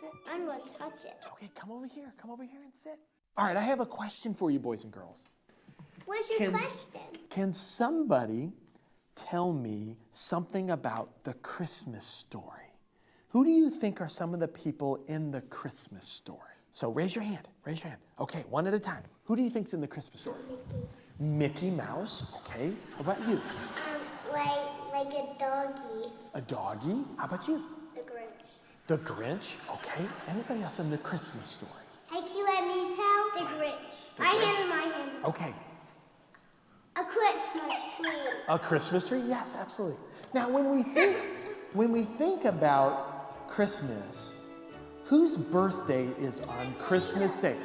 sit? I'm going to touch it. Okay, come over here. Come over here and sit. All right, I have a question for you, boys and girls. What's your question? Can somebody tell me something about the Christmas story? Who do you think are some of the people in the Christmas story? So raise your hand. Raise your hand. Okay, one at a time. Who do you think's in the Christmas story? Mickey Mouse. Okay. How about you? Like a doggy. A doggy. How about you? The Grinch. The Grinch. Okay. Anybody else in the Christmas story? Hey, can you let me tell? The Grinch. I handle my hand. Okay. A Christmas tree. A Christmas tree? Yes, absolutely. Now, when we think about Christmas, whose birthday is on Christmas Day?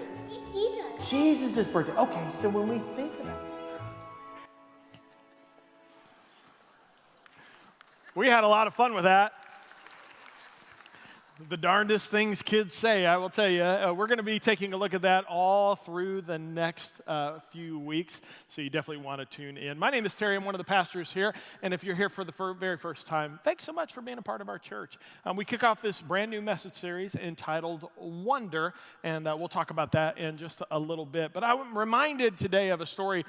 Jesus. Jesus' birthday. Okay, so when we think about We had a lot of fun with that. The darndest things kids say, I will tell you. We're going to be taking a look at that all through the next few weeks, so you definitely want to tune in. My name is Terry. I'm one of the pastors here, and if you're here for the very first time, thanks so much for being a part of our church. We kick off this brand new message series entitled Wonder, and we'll talk about that in just a little bit. But I'm reminded today of a story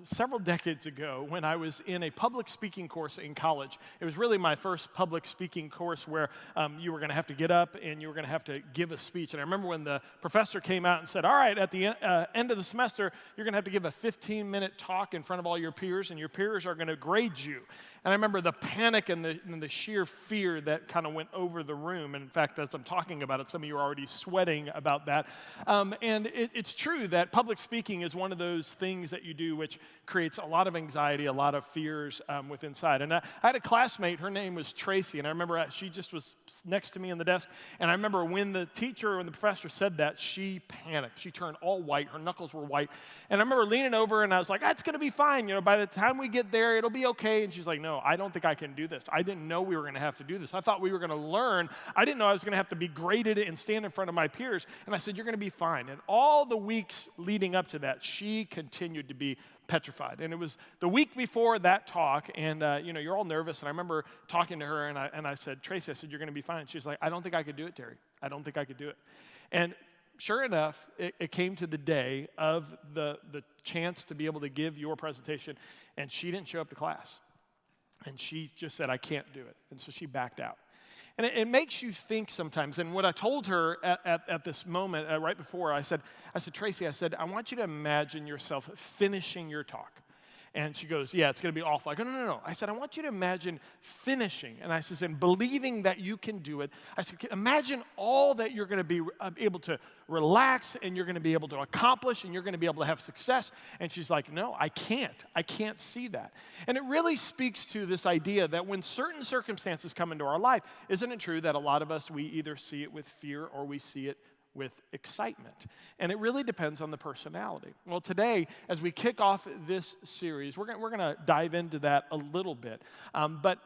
several decades ago when I was in a public speaking course in college. It was really my first public speaking course where you were going to have to get up and you were going to have to give a speech. And I remember when the professor came out and said, all right, at the end of the semester, you're going to have to give a 15-minute talk in front of all your peers, and your peers are going to grade you. And I remember the panic and the sheer fear that kind of went over the room. And in fact, as I'm talking about it, some of you are already sweating about that. And it's true that public speaking is one of those things that you do which creates a lot of anxiety, a lot of fears with inside. And I had a classmate, her name was Tracy, and I remember she just was next to me in the desk. And I remember when the teacher and the professor said that, she panicked. She turned all white. Her knuckles were white. And I remember leaning over and I was like, it's going to be fine. You know, by the time we get there, it'll be okay. And she's like, no, I don't think I can do this. I didn't know we were going to have to do this. I thought we were going to learn. I didn't know I was going to have to be graded and stand in front of my peers. And I said, you're going to be fine. And all the weeks leading up to that, she continued to be petrified. And it was the week before that talk, and you're all nervous. And I remember talking to her, and I said, Tracy, I said, you're going to be fine. She's like, I don't think I could do it, Terry. I don't think I could do it. And sure enough, it came to the day of the chance to be able to give your presentation, and she didn't show up to class. And she just said, I can't do it. And so she backed out. And it makes you think sometimes. And what I told her at this moment, right before, I said, Tracy, I want you to imagine yourself finishing your talk. And she goes, yeah, it's going to be awful. I go, no. I said, I want you to imagine finishing. And I said, and believing that you can do it. I said, imagine all that you're going to be able to relax and you're going to be able to accomplish and you're going to be able to have success. And she's like, no, I can't. I can't see that. And it really speaks to this idea that when certain circumstances come into our life, isn't it true that a lot of us, we either see it with fear or we see it with excitement. And it really depends on the personality. Well, today, as we kick off this series, we're going to dive into that a little bit. But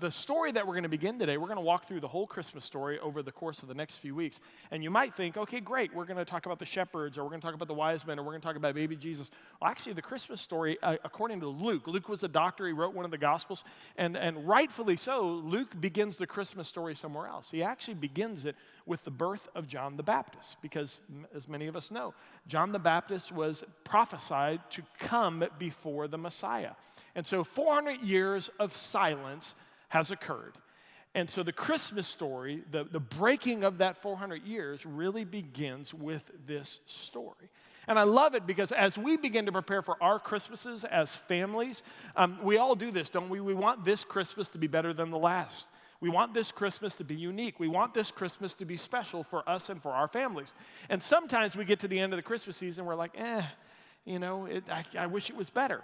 the story that we're going to begin today, we're going to walk through the whole Christmas story over the course of the next few weeks. And you might think, okay, great, we're going to talk about the shepherds, or we're going to talk about the wise men, or we're going to talk about baby Jesus. Well, actually, the Christmas story, according to Luke was a doctor, he wrote one of the Gospels, and rightfully so, Luke begins the Christmas story somewhere else. He actually begins it with the birth of John the Baptist, because as many of us know, John the Baptist was prophesied to come before the Messiah. And so 400 years of silence has occurred. And so the Christmas story, the breaking of that 400 years really begins with this story. And I love it because as we begin to prepare for our Christmases as families, we all do this, don't we? We want this Christmas to be better than the last. We want this Christmas to be unique. We want this Christmas to be special for us and for our families. And sometimes we get to the end of the Christmas season, we're like, I wish it was better.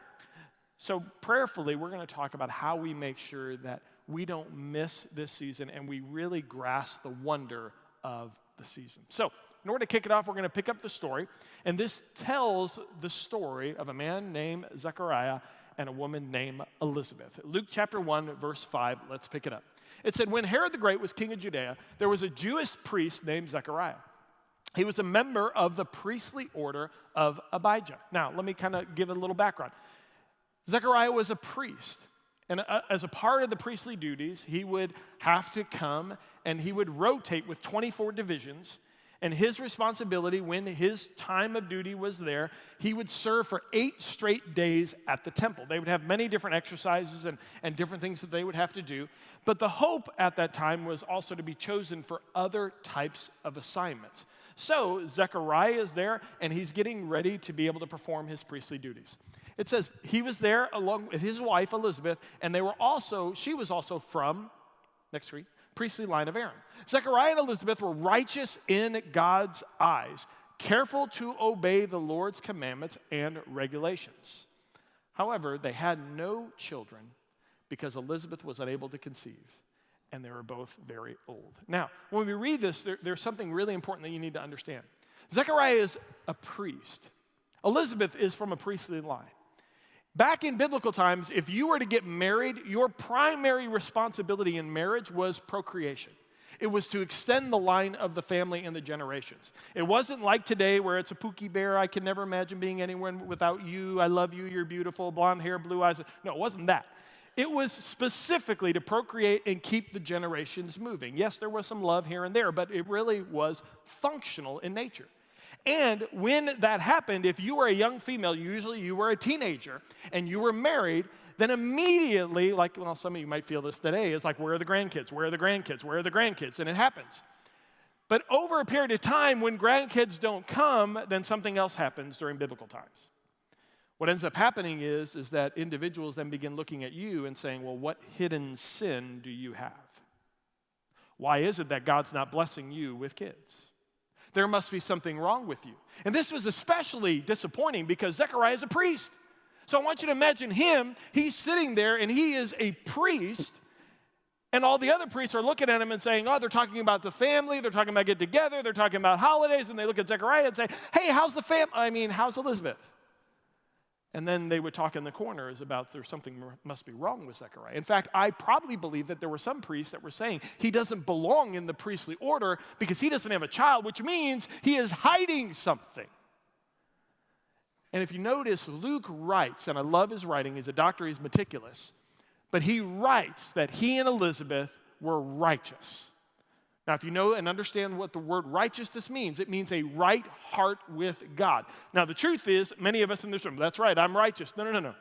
So prayerfully, we're going to talk about how we make sure that we don't miss this season and we really grasp the wonder of the season. So in order to kick it off, we're going to pick up the story. And this tells the story of a man named Zechariah and a woman named Elizabeth. Luke chapter 1, verse 5, let's pick it up. It said, when Herod the Great was king of Judea, there was a Jewish priest named Zechariah. He was a member of the priestly order of Abijah. Now, let me kind of give a little background. Zechariah was a priest, And as a part of the priestly duties, he would have to come and he would rotate with 24 divisions. And his responsibility, when his time of duty was there, he would serve for 8 straight days at the temple. They would have many different exercises and different things that they would have to do. But the hope at that time was also to be chosen for other types of assignments. So Zechariah is there, and he's getting ready to be able to perform his priestly duties. It says he was there along with his wife, Elizabeth, and she was also from, next tree, priestly line of Aaron. Zechariah and Elizabeth were righteous in God's eyes, careful to obey the Lord's commandments and regulations. However, they had no children because Elizabeth was unable to conceive, and they were both very old. Now, when we read this, there's something really important that you need to understand. Zechariah is a priest. Elizabeth is from a priestly line. Back in biblical times, if you were to get married, your primary responsibility in marriage was procreation. It was to extend the line of the family and the generations. It wasn't like today where it's a Pookie Bear, I can never imagine being anywhere without you, I love you, you're beautiful, blonde hair, blue eyes. No, it wasn't that. It was specifically to procreate and keep the generations moving. Yes, there was some love here and there, but it really was functional in nature. And when that happened, if you were a young female, usually you were a teenager, and you were married, then immediately, like, well, some of you might feel this today, it's like, where are the grandkids? Where are the grandkids? Where are the grandkids? And it happens. But over a period of time, when grandkids don't come, then something else happens during biblical times. What ends up happening is that individuals then begin looking at you and saying, well, what hidden sin do you have? Why is it that God's not blessing you with kids? There must be something wrong with you. And this was especially disappointing because Zechariah is a priest. So I want you to imagine him, he's sitting there and he is a priest, and all the other priests are looking at him and saying, oh, they're talking about the family, they're talking about get together, they're talking about holidays, and they look at Zechariah and say, hey, how's Elizabeth? And then they would talk in the corners about there's something must be wrong with Zechariah. In fact, I probably believe that there were some priests that were saying he doesn't belong in the priestly order because he doesn't have a child, which means he is hiding something. And if you notice, Luke writes, and I love his writing, he's a doctor, he's meticulous, but he writes that he and Elizabeth were righteous. Now, if you know and understand what the word righteousness means, it means a right heart with God. Now, the truth is, many of us in this room, that's right, I'm righteous. No.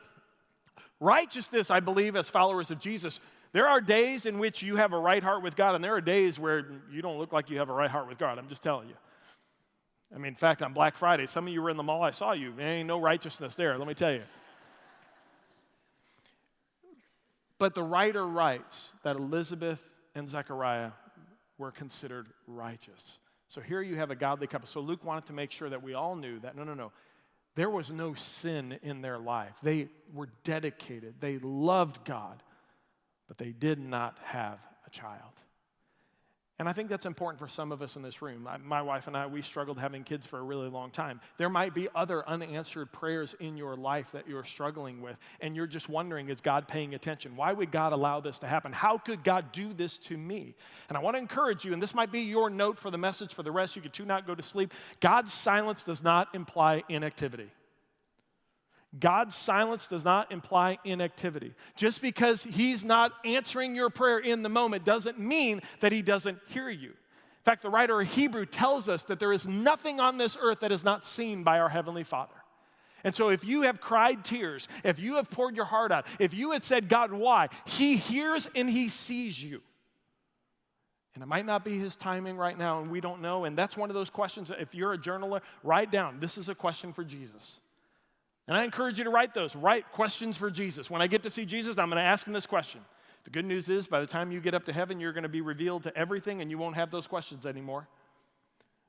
Righteousness, I believe, as followers of Jesus, there are days in which you have a right heart with God, and there are days where you don't look like you have a right heart with God. I'm just telling you. I mean, in fact, on Black Friday, some of you were in the mall, I saw you. There ain't no righteousness there, let me tell you. But the writer writes that Elizabeth and Zechariah were considered righteous. So here you have a godly couple. So Luke wanted to make sure that we all knew that no. There was no sin in their life. They were dedicated. They loved God, but they did not have a child. And I think that's important for some of us in this room. My wife and I, we struggled having kids for a really long time. There might be other unanswered prayers in your life that you're struggling with, and you're just wondering, is God paying attention? Why would God allow this to happen? How could God do this to me? And I want to encourage you, and this might be your note for the message for the rest. You can tune out, go to sleep. God's silence does not imply inactivity. God's silence does not imply inactivity. Just because he's not answering your prayer in the moment doesn't mean that he doesn't hear you. In fact, the writer of Hebrew tells us that there is nothing on this earth that is not seen by our Heavenly Father. And so if you have cried tears, if you have poured your heart out, if you had said, God, why? He hears and he sees you. And it might not be his timing right now, and we don't know. And that's one of those questions, if you're a journaler, write down, this is a question for Jesus. And I encourage you to write those. Write questions for Jesus. When I get to see Jesus, I'm going to ask him this question. The good news is, by the time you get up to heaven, you're going to be revealed to everything, and you won't have those questions anymore.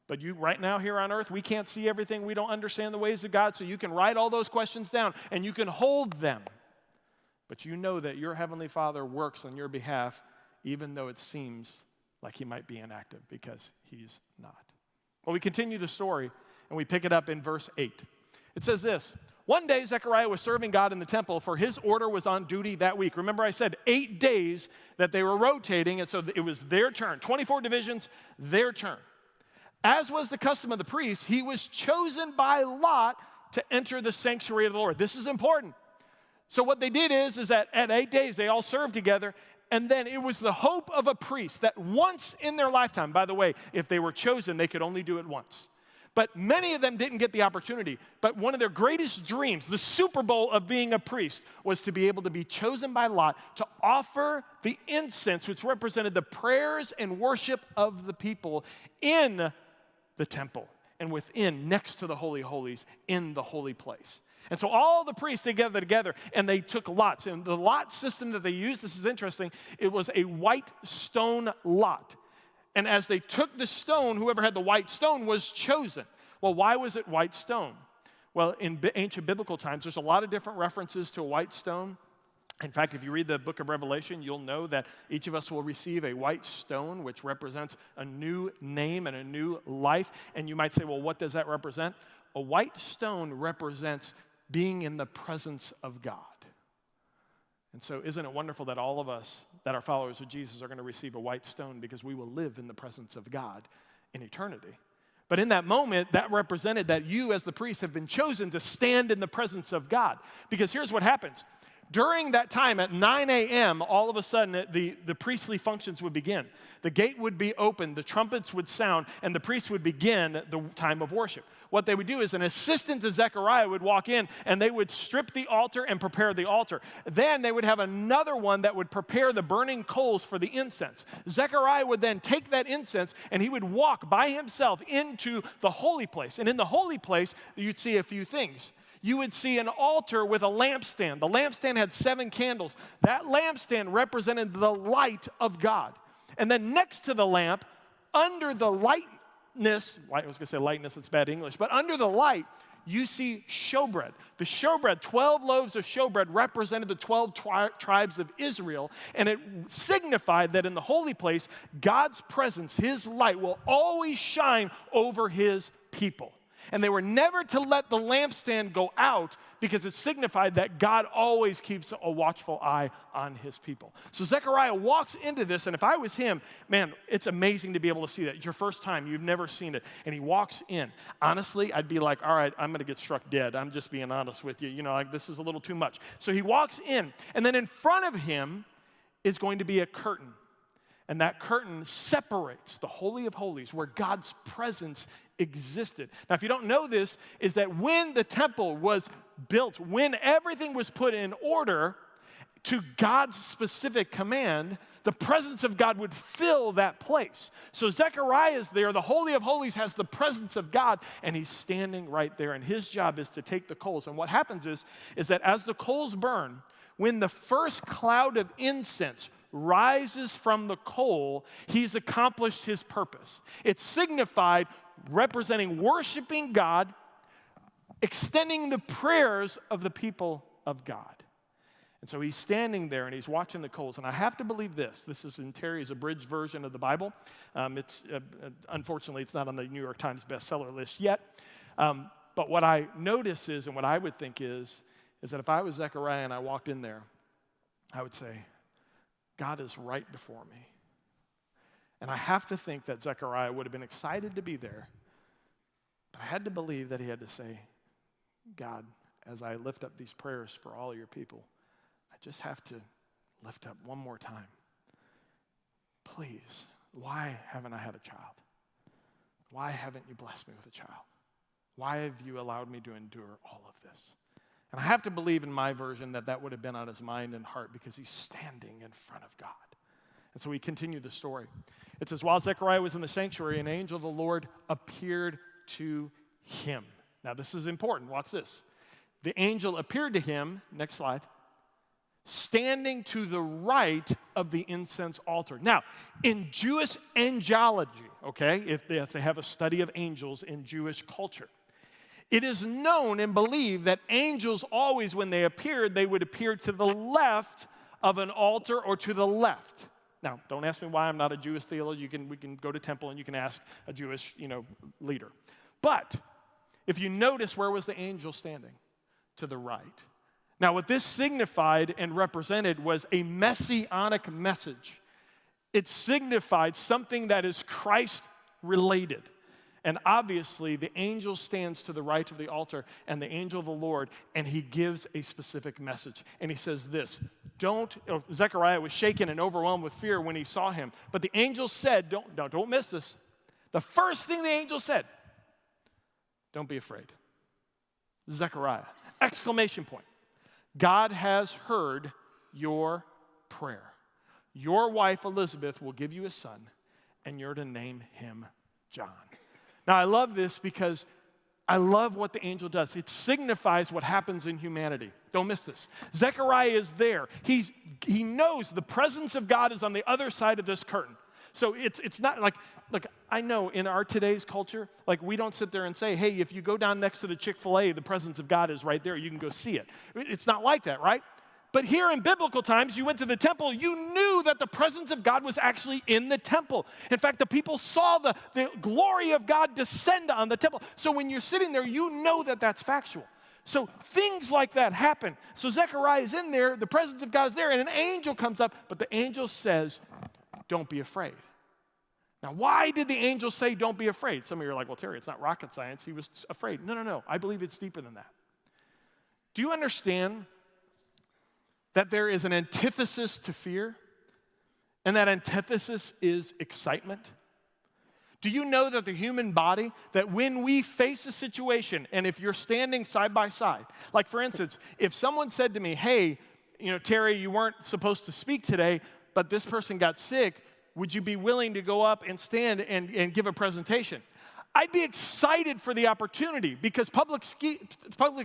But you, right now here on earth, we can't see everything. We don't understand the ways of God, so you can write all those questions down, and you can hold them. But you know that your Heavenly Father works on your behalf, even though it seems like he might be inactive, because he's not. Well, we continue the story, and we pick it up in verse 8. It says this: one day, Zechariah was serving God in the temple, for his order was on duty that week. Remember, I said 8 days that they were rotating, and so it was their turn. 24 divisions, their turn. As was the custom of the priests, he was chosen by lot to enter the sanctuary of the Lord. This is important. So what they did is that at 8 days, they all served together, and then it was the hope of a priest that once in their lifetime, by the way, if they were chosen, they could only do it once. But many of them didn't get the opportunity. But one of their greatest dreams, the Super Bowl of being a priest, was to be able to be chosen by lot to offer the incense, which represented the prayers and worship of the people in the temple and within, next to the Holy of Holies, in the holy place. And so all the priests together, and they took lots. And the lot system that they used, this is interesting, it was a white stone lot. And as they took the stone, whoever had the white stone was chosen. Well, why was it white stone? Well, in ancient biblical times, there's a lot of different references to a white stone. In fact, if you read the book of Revelation, you'll know that each of us will receive a white stone, which represents a new name and a new life. And you might say, well, what does that represent? A white stone represents being in the presence of God. And so isn't it wonderful that all of us that are followers of Jesus are going to receive a white stone because we will live in the presence of God in eternity. But in that moment, that represented that you as the priest have been chosen to stand in the presence of God. Because here's what happens. During that time at 9 a.m., all of a sudden the priestly functions would begin. The gate would be opened, the trumpets would sound, and the priest would begin the time of worship. What they would do is an assistant to Zechariah would walk in, and they would strip the altar and prepare the altar. Then they would have another one that would prepare the burning coals for the incense. Zechariah would then take that incense, and he would walk by himself into the holy place. And in the holy place, you'd see a few things. You would see an altar with a lampstand. The lampstand had 7 candles. That lampstand represented the light of God. And then next to the lamp, under the lightness, I was going to say lightness, that's bad English, but under the light, you see showbread. The showbread, 12 loaves of showbread represented the 12 tribes of Israel, and it signified that in the holy place, God's presence, his light, will always shine over his people. And they were never to let the lampstand go out because it signified that God always keeps a watchful eye on his people. So Zechariah walks into this, and if I was him, man, it's amazing to be able to see that. It's your first time. You've never seen it. And he walks in. Honestly, I'd be like, all right, I'm going to get struck dead. I'm just being honest with you. You know, like this is a little too much. So he walks in, and then in front of him is going to be a curtain. And that curtain separates the Holy of Holies, where God's presence existed. Now, if you don't know this, is that when the temple was built, when everything was put in order to God's specific command, the presence of God would fill that place. So Zechariah is there, the Holy of Holies has the presence of God, and he's standing right there, and his job is to take the coals. And what happens is that as the coals burn, when the first cloud of incense rises from the coal, he's accomplished his purpose. It's signified representing worshiping God, extending the prayers of the people of God. And so he's standing there and he's watching the coals. And I have to believe this. This is in Terry's abridged version of the Bible. Unfortunately, it's not on the New York Times bestseller list yet. But what I notice is, and what I would think is that if I was Zechariah and I walked in there, I would say, God is right before me. And I have to think that Zechariah would have been excited to be there. But I had to believe that he had to say, God, as I lift up these prayers for all your people, I just have to lift up one more time. Please, why haven't I had a child? Why haven't you blessed me with a child? Why have you allowed me to endure all of this? And I have to believe in my version that would have been on his mind and heart because he's standing in front of God. And so we continue the story. It says, while Zechariah was in the sanctuary, an angel of the Lord appeared to him. Now this is important. Watch this. The angel appeared to him, next slide, standing to the right of the incense altar. Now, in Jewish angelology, okay, if they have a study of angels in Jewish culture, it is known and believed that angels always, when they appeared, they would appear to the left of an altar or to the left. Now, don't ask me why. I'm not a Jewish theologian. We can go to temple and you can ask a Jewish, leader. But if you notice, where was the angel standing? To the right. Now, what this signified and represented was a messianic message. It signified something that is Christ-related. And obviously, the angel stands to the right of the altar, and the angel of the Lord, and he gives a specific message. And he says this, Zechariah was shaken and overwhelmed with fear when he saw him. But the angel said, don't miss this. The first thing the angel said, don't be afraid. Zechariah, exclamation point. God has heard your prayer. Your wife Elizabeth will give you a son, and you're to name him John. Now, I love this because I love what the angel does. It signifies what happens in humanity. Don't miss this. Zechariah is there. He knows the presence of God is on the other side of this curtain. So it's not like, look, I know in our today's culture, like we don't sit there and say, hey, if you go down next to the Chick-fil-A, the presence of God is right there. You can go see it. It's not like that, right? But here in biblical times, you went to the temple, you knew that the presence of God was actually in the temple. In fact, the people saw the glory of God descend on the temple. So when you're sitting there, you know that that's factual. So things like that happen. So Zechariah is in there, the presence of God is there, and an angel comes up, but the angel says, don't be afraid. Now, why did the angel say, don't be afraid? Some of you are like, well, Terry, it's not rocket science. He was afraid. No. I believe it's deeper than that. Do you understand that there is an antithesis to fear, and that antithesis is excitement? Do you know that the human body, that when we face a situation, and if you're standing side by side, like for instance, if someone said to me, hey, Terry, you weren't supposed to speak today, but this person got sick, would you be willing to go up and stand and give a presentation? I'd be excited for the opportunity because public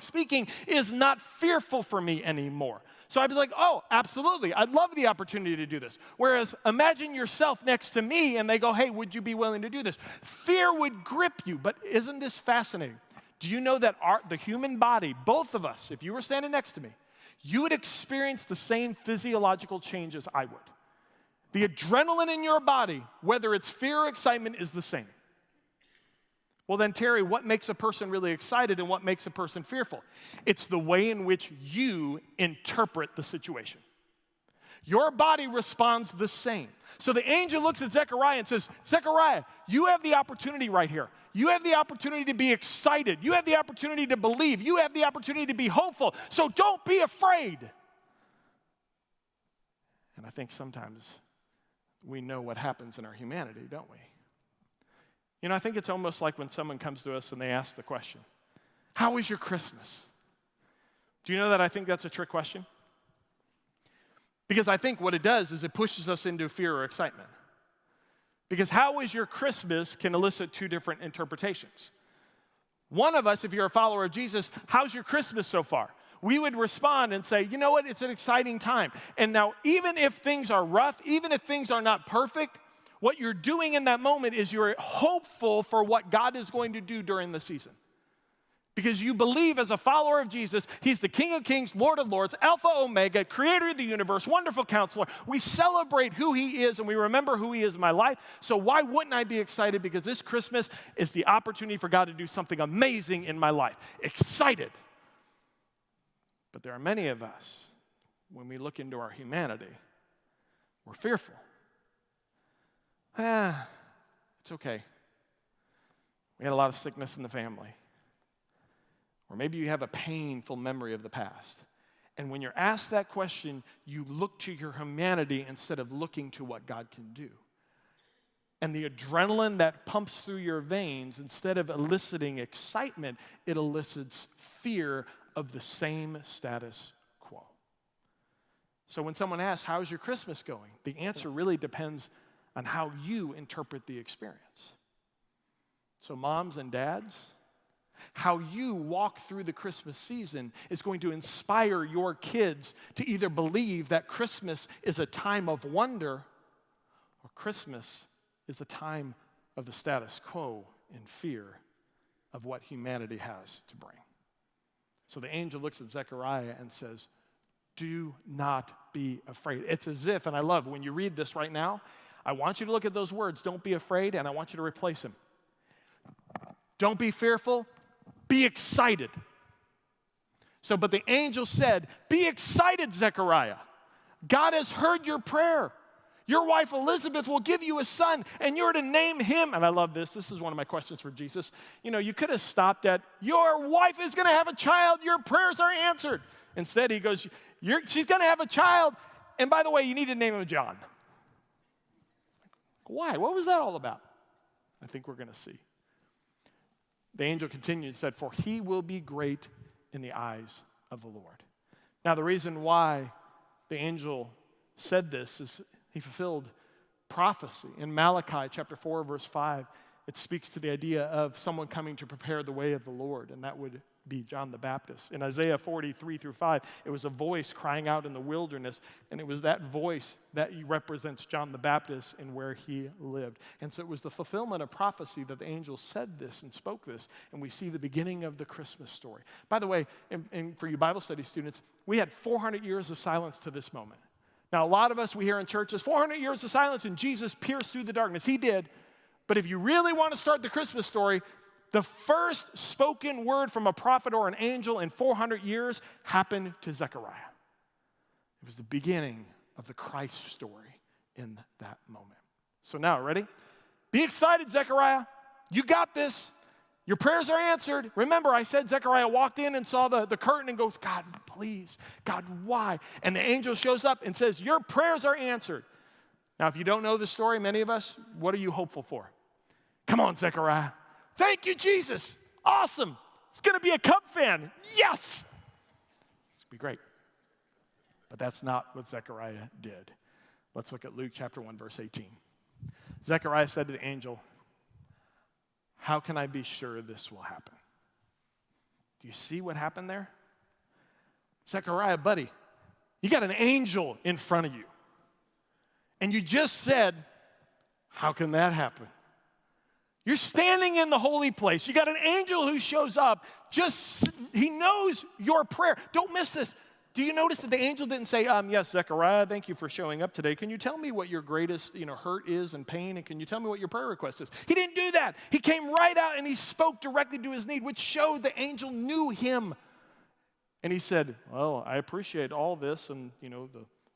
speaking is not fearful for me anymore. So I'd be like, oh, absolutely. I'd love the opportunity to do this. Whereas imagine yourself next to me and they go, hey, would you be willing to do this? Fear would grip you, but isn't this fascinating? Do you know that the human body, both of us, if you were standing next to me, you would experience the same physiological change as I would. The adrenaline in your body, whether it's fear or excitement, is the same. Well then, Terry, what makes a person really excited and what makes a person fearful? It's the way in which you interpret the situation. Your body responds the same. So the angel looks at Zechariah and says, Zechariah, you have the opportunity right here. You have the opportunity to be excited. You have the opportunity to believe. You have the opportunity to be hopeful. So don't be afraid. And I think sometimes we know what happens in our humanity, don't we? I think it's almost like when someone comes to us and they ask the question, how was your Christmas? Do you know that I think that's a trick question? Because I think what it does is it pushes us into fear or excitement. Because how was your Christmas can elicit two different interpretations. One of us, if you're a follower of Jesus, how's your Christmas so far? We would respond and say, you know what, it's an exciting time. And now, even if things are rough, even if things are not perfect, what you're doing in that moment is you're hopeful for what God is going to do during the season. Because you believe as a follower of Jesus, he's the King of Kings, Lord of Lords, Alpha, Omega, creator of the universe, wonderful counselor. We celebrate who he is and we remember who he is in my life. So why wouldn't I be excited? Because this Christmas is the opportunity for God to do something amazing in my life. Excited. But there are many of us, when we look into our humanity, we're fearful. It's okay. We had a lot of sickness in the family. Or maybe you have a painful memory of the past. And when you're asked that question, you look to your humanity instead of looking to what God can do. And the adrenaline that pumps through your veins, instead of eliciting excitement, it elicits fear of the same status quo. So when someone asks, how's your Christmas going? The answer really depends on how you interpret the experience. So moms and dads, how you walk through the Christmas season is going to inspire your kids to either believe that Christmas is a time of wonder or Christmas is a time of the status quo and fear of what humanity has to bring. So the angel looks at Zechariah and says, do not be afraid. It's as if, and I love when you read this right now, I want you to look at those words, don't be afraid, and I want you to replace them. Don't be fearful, be excited. So, but the angel said, be excited, Zechariah. God has heard your prayer. Your wife Elizabeth will give you a son, and you're to name him. And I love this. This is one of my questions for Jesus. You know, you could have stopped at, your wife is going to have a child. Your prayers are answered. Instead, he goes, she's going to have a child. And by the way, you need to name him John. Why? What was that all about? I think we're going to see. The angel continued and said, for he will be great in the eyes of the Lord. Now, the reason why the angel said this is he fulfilled prophecy. In Malachi chapter 4, verse 5, it speaks to the idea of someone coming to prepare the way of the Lord, and that would be John the Baptist. In Isaiah 43 through 5, it was a voice crying out in the wilderness, and it was that voice that represents John the Baptist and where he lived. And so it was the fulfillment of prophecy that the angel said this and spoke this, and we see the beginning of the Christmas story. By the way, and for you Bible study students, we had 400 years of silence to this moment. Now, a lot of us, we hear in churches, 400 years of silence, and Jesus pierced through the darkness. He did. But if you really want to start the Christmas story, the first spoken word from a prophet or an angel in 400 years happened to Zechariah. It was the beginning of the Christ story in that moment. So now, ready? Be excited, Zechariah. You got this. Your prayers are answered. Remember, I said Zechariah walked in and saw the curtain and goes, God, please. God, why? And the angel shows up and says, your prayers are answered. Now, if you don't know the story, many of us, what are you hopeful for? Come on, Zechariah. Thank you, Jesus. Awesome. It's going to be a Cub fan. Yes. It's going to be great. But that's not what Zechariah did. Let's look at Luke chapter 1, verse 18. Zechariah said to the angel, how can I be sure this will happen? Do you see what happened there? Zechariah, buddy, you got an angel in front of you. And you just said, how can that happen? You're standing in the holy place. You got an angel who shows up. He knows your prayer. Don't miss this. Do you notice that the angel didn't say, yes, Zechariah, thank you for showing up today. Can you tell me what your greatest, hurt is and pain? And can you tell me what your prayer request is? He didn't do that. He came right out and he spoke directly to his need, which showed the angel knew him. And he said, well, I appreciate all this and, the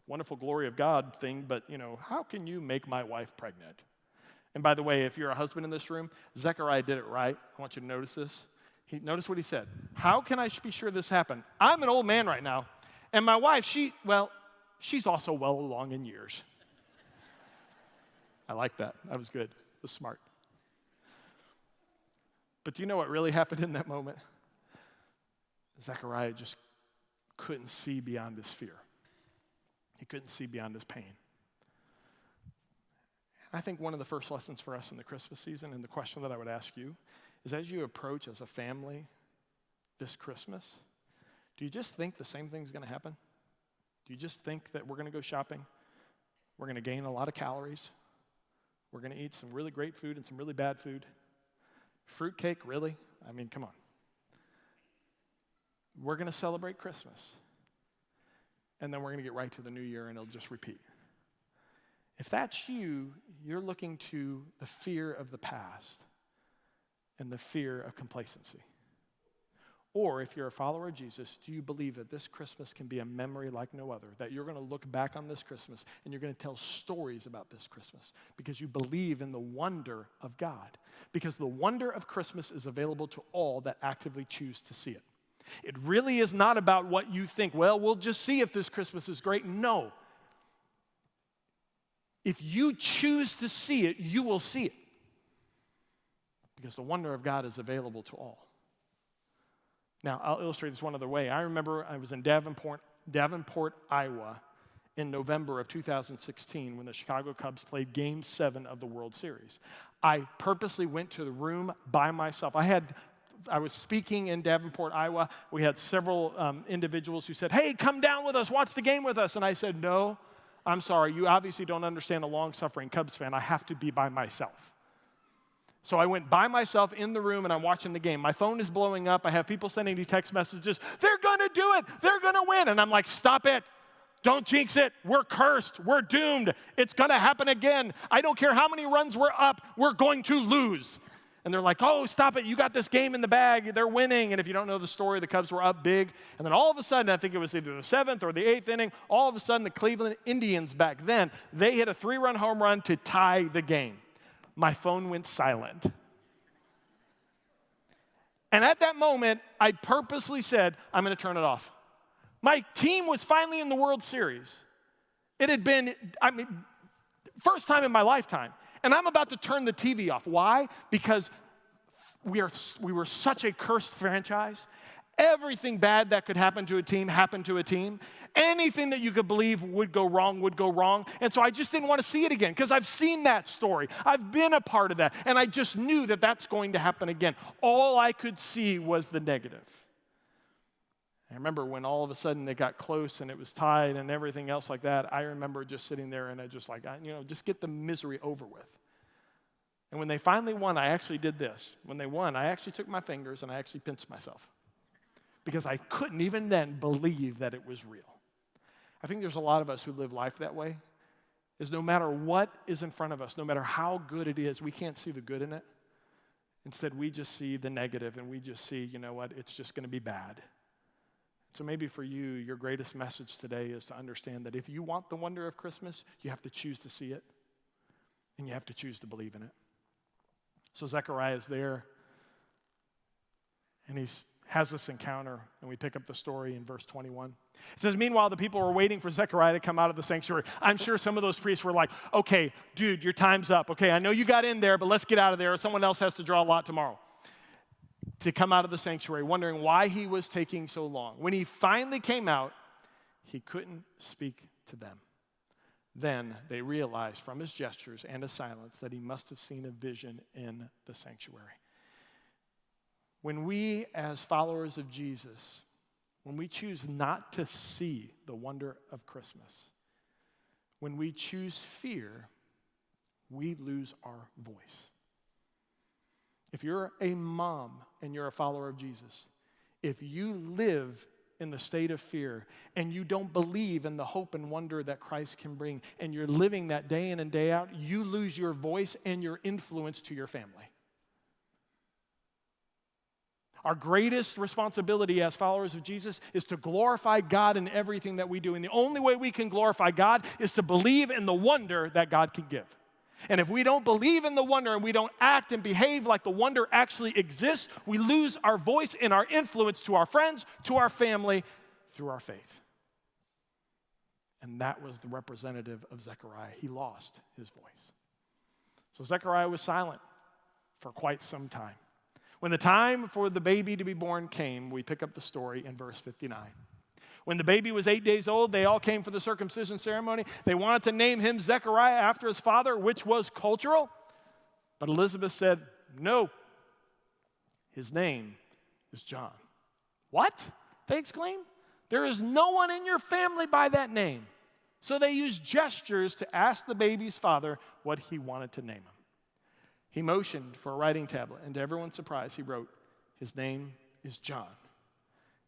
wonderful glory of God thing, but, how can you make my wife pregnant? And by the way, if you're a husband in this room, Zechariah did it right. I want you to notice this. Notice what he said. How can I be sure this happened? I'm an old man right now, and my wife, she's also well along in years. I like that. That was good. It was smart. But do you know what really happened in that moment? Zechariah just couldn't see beyond his fear. He couldn't see beyond his pain. I think one of the first lessons for us in the Christmas season, and the question that I would ask you, is as you approach as a family this Christmas, do you just think the same thing's going to happen? Do you just think that we're going to go shopping? We're going to gain a lot of calories. We're going to eat some really great food and some really bad food. Fruitcake, really? I mean, come on. We're going to celebrate Christmas. And then we're going to get right to the new year and it'll just repeat. If that's you, you're looking to the fear of the past and the fear of complacency. Or if you're a follower of Jesus, do you believe that this Christmas can be a memory like no other? That you're going to look back on this Christmas and you're going to tell stories about this Christmas because you believe in the wonder of God. Because the wonder of Christmas is available to all that actively choose to see it. It really is not about what you think, well, we'll just see if this Christmas is great. No. If you choose to see it, you will see it. Because the wonder of God is available to all. Now, I'll illustrate this one other way. I remember I was in Davenport, Iowa in November of 2016 when the Chicago Cubs played Game 7 of the World Series. I purposely went to the room by myself. I was speaking in Davenport, Iowa. We had several individuals who said, hey, come down with us, watch the game with us. And I said, no. I'm sorry, you obviously don't understand a long-suffering Cubs fan. I have to be by myself. So I went by myself in the room and I'm watching the game. My phone is blowing up. I have people sending me text messages. They're going to do it. They're going to win. And I'm like, stop it. Don't jinx it. We're cursed. We're doomed. It's going to happen again. I don't care how many runs we're up. We're going to lose. And they're like, oh, stop it. You got this game in the bag. They're winning. And if you don't know the story, the Cubs were up big. And then all of a sudden, I think it was either the 7th or the 8th inning, all of a sudden the Cleveland Indians back then, they hit a 3-run home run to tie the game. My phone went silent. And at that moment, I purposely said, I'm going to turn it off. My team was finally in the World Series. It had been, first time in my lifetime. And I'm about to turn the TV off. Why? Because we were such a cursed franchise. Everything bad that could happen to a team happened to a team. Anything that you could believe would go wrong would go wrong. And so I just didn't want to see it again because I've seen that story. I've been a part of that. And I just knew that that's going to happen again. All I could see was the negative. I remember when all of a sudden they got close and it was tied and everything else like that. I remember just sitting there and I just like, just get the misery over with. And when they finally won, I actually did this. When they won, I actually took my fingers and I actually pinched myself because I couldn't even then believe that it was real. I think there's a lot of us who live life that way, is no matter what is in front of us, no matter how good it is, we can't see the good in it. Instead, we just see the negative and we just see, you know what, it's just going to be bad. So maybe for you, your greatest message today is to understand that if you want the wonder of Christmas, you have to choose to see it, and you have to choose to believe in it. So Zechariah is there, and he has this encounter, and we pick up the story in verse 21. It says, meanwhile, the people were waiting for Zechariah to come out of the sanctuary. I'm sure some of those priests were like, okay, dude, your time's up. Okay, I know you got in there, but let's get out of there, or someone else has to draw a lot tomorrow. To come out of the sanctuary, wondering why he was taking so long. When he finally came out, he couldn't speak to them. Then they realized from his gestures and his silence that he must have seen a vision in the sanctuary. When we, as followers of Jesus, when we choose not to see the wonder of Christmas, when we choose fear, we lose our voice. If you're a mom and you're a follower of Jesus, if you live in the state of fear and you don't believe in the hope and wonder that Christ can bring, and you're living that day in and day out, you lose your voice and your influence to your family. Our greatest responsibility as followers of Jesus is to glorify God in everything that we do. And the only way we can glorify God is to believe in the wonder that God can give. And if we don't believe in the wonder and we don't act and behave like the wonder actually exists, we lose our voice and our influence to our friends, to our family, through our faith. And that was the representative of Zechariah. He lost his voice. So Zechariah was silent for quite some time. When the time for the baby to be born came, we pick up the story in verse 59. When the baby was 8 days old, they all came for the circumcision ceremony. They wanted to name him Zechariah after his father, which was cultural. But Elizabeth said, no, his name is John. What? They exclaimed. There is no one in your family by that name. So they used gestures to ask the baby's father what he wanted to name him. He motioned for a writing tablet, and to everyone's surprise, he wrote, his name is John.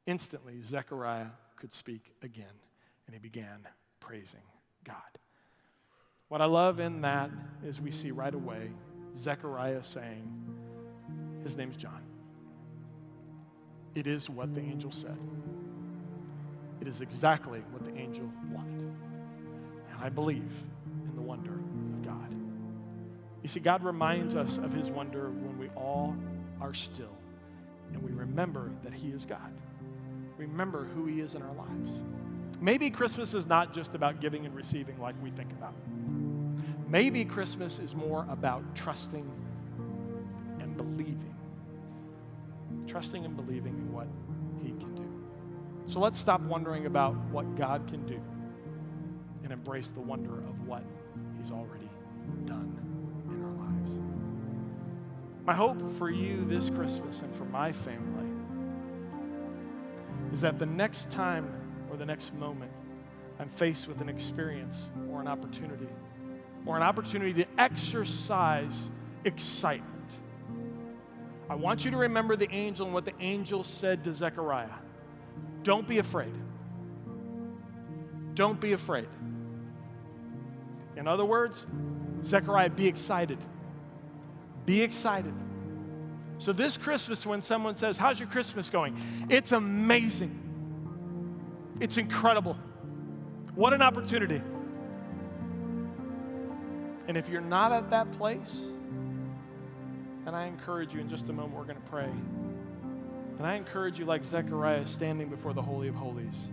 Instantly, Zechariah could speak again, and he began praising God. What I love in that is we see right away Zechariah saying, his name's John. It is what the angel said. It is exactly what the angel wanted. And I believe in the wonder of God. You see, God reminds us of his wonder when we all are still, and we remember that he is God. Remember who he is in our lives. Maybe Christmas is not just about giving and receiving like we think about. Maybe Christmas is more about trusting and believing. Trusting and believing in what he can do. So let's stop wondering about what God can do and embrace the wonder of what he's already done in our lives. My hope for you this Christmas and for my family is that the next time or the next moment I'm faced with an experience or an opportunity to exercise excitement, I want you to remember the angel and what the angel said to Zechariah. Don't be afraid. Don't be afraid. In other words, Zechariah, be excited. Be excited. So this Christmas, when someone says, how's your Christmas going? It's amazing. It's incredible. What an opportunity. And if you're not at that place, then I encourage you, in just a moment we're going to pray. And I encourage you, like Zechariah standing before the Holy of Holies,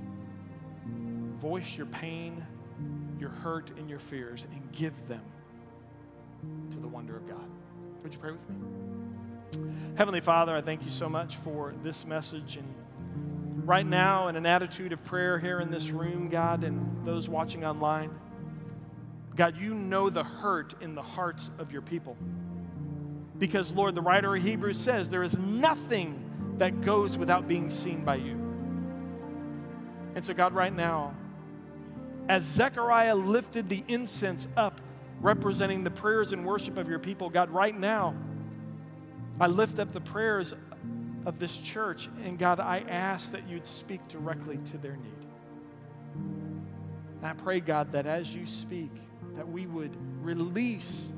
voice your pain, your hurt, and your fears, and give them to the wonder of God. Would you pray with me? Heavenly Father, I thank you so much for this message. And right now, in an attitude of prayer here in this room, God, and those watching online, God, you know the hurt in the hearts of your people. Because, Lord, the writer of Hebrews says there is nothing that goes without being seen by you. And so, God, right now, as Zechariah lifted the incense up, representing the prayers and worship of your people, God, right now, I lift up the prayers of this church, and God, I ask that you'd speak directly to their need. And I pray, God, that as you speak, that we would release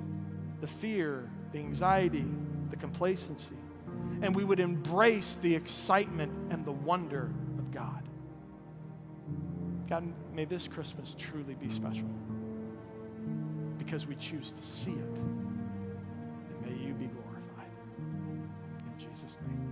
the fear, the anxiety, the complacency, and we would embrace the excitement and the wonder of God. God, may this Christmas truly be special because we choose to see it, and may you be glorified. In Jesus' name.